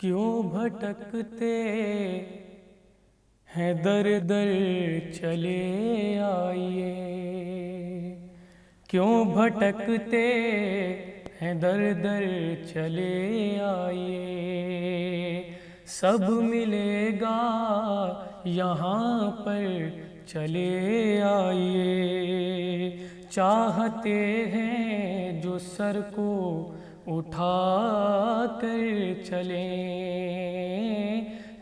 کیوں بھٹکتے ہیں در در چلے آئیے، کیوں بھٹکتے ہیں در در چلے آئیے، سب ملے گا یہاں پر چلے آئیے، چاہتے ہیں جو سر کو اٹھا کر چلیں،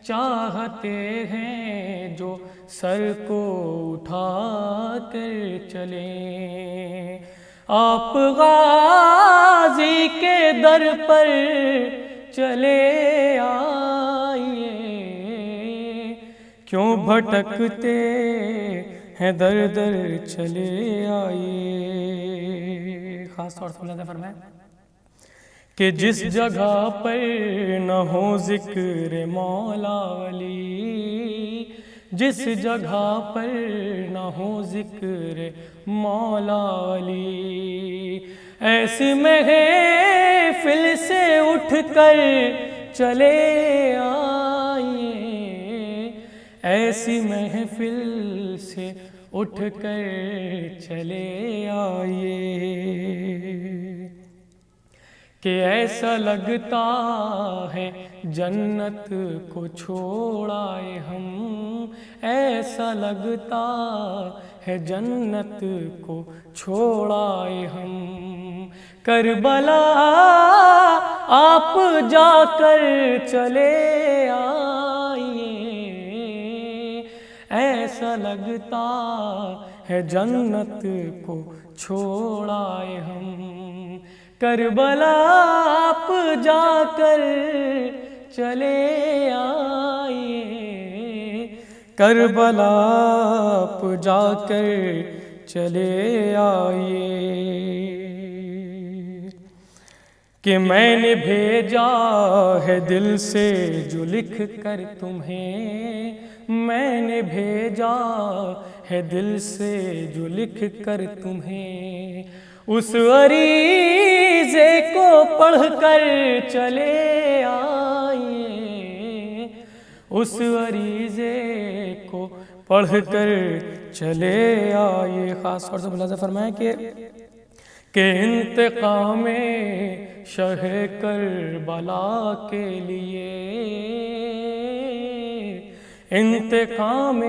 چاہتے ہیں جو سر کو اٹھا کر چلیں، آپ غازی کے در پر چلے آئیے، کیوں بھٹکتے ہیں در در چلے آئیے۔ خاص طور سے ملاحظہ فرمائیں کہ جس جگہ پر نہ ہو ذکر مولا علی، جس جگہ پر نہ ہو ذکر مولا علی، ایسی محفل سے اٹھ کر چلے آئیے، ایسی محفل سے اٹھ کر چلے آئیے، کہ ایسا لگتا ہے جنت کو چھوڑائے ہم، ایسا لگتا ہے جنت کو چھوڑائے ہم، کربلا آپ جا کر چلے آئیے، ایسا لگتا ہے جنت کو چھوڑائے ہم، کربلا آپ جا کر چلے آئیے، کربلا آپ جا کر چلے آئیے، کہ میں نے بھیجا ہے دل سے جو لکھ کر تمہیں، میں نے بھیجا ہے دل سے جو لکھ کر تمہیں، اس عریضے کو پڑھ کر چلے آئیے، اس عریضے کو پڑھ کر چلے آئیے۔ خاص طور سے ملاحظہ فرمائیں کہ انتقام شہ کربلا کے لیے، انتقام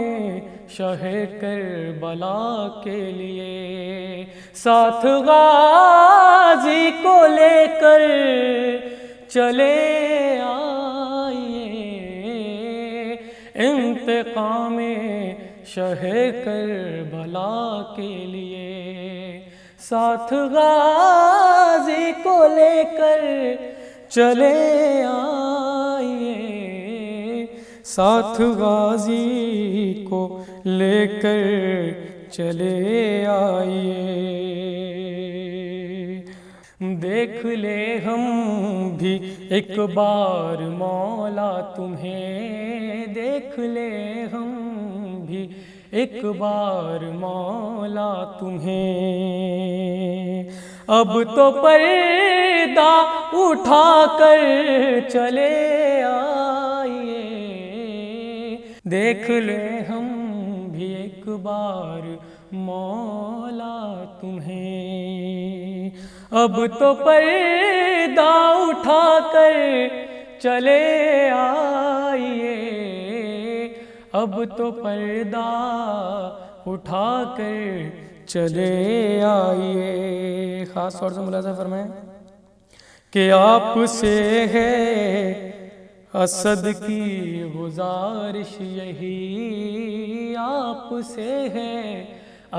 شہ کربلا کے لیے، ساتھ غازی کو لے کر چلے آئیے، انتقام شہ کربلا کے لیے، ساتھ غازی کو لے کر چلے آئیے، ساتھ غازی کو لے کر چلے آئیے، دیکھ لے ہم بھی ایک بار مولا تمہیں، دیکھ لے ہم بھی ایک بار مولا تمہیں، اب تو پردہ اٹھا کر چلے آئیے، دیکھ لے ہم بھی ایک بار مولا تمہیں، اب تو پردہ اٹھا کر چلے آئیے، اب تو پردہ اٹھا کر چلے آئیے۔ خاص طور سے ملاحظہ فرمائیں کہ آپ سے ہے اسد کی گزارش یہی، آپ سے ہے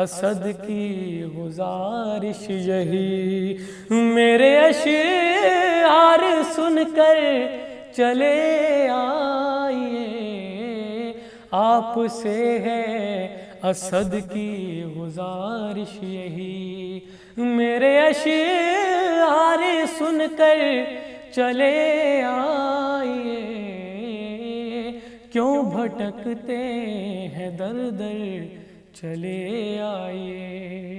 اسد کی گزارش یہی، میرے اشعار سن کر چلے آئیے، آپ سے ہے اسد کی گزارش یہی، میرے اشعار سن کر چلے آئیے، کیوں بھٹکتے ہیں در در چلے آئیے۔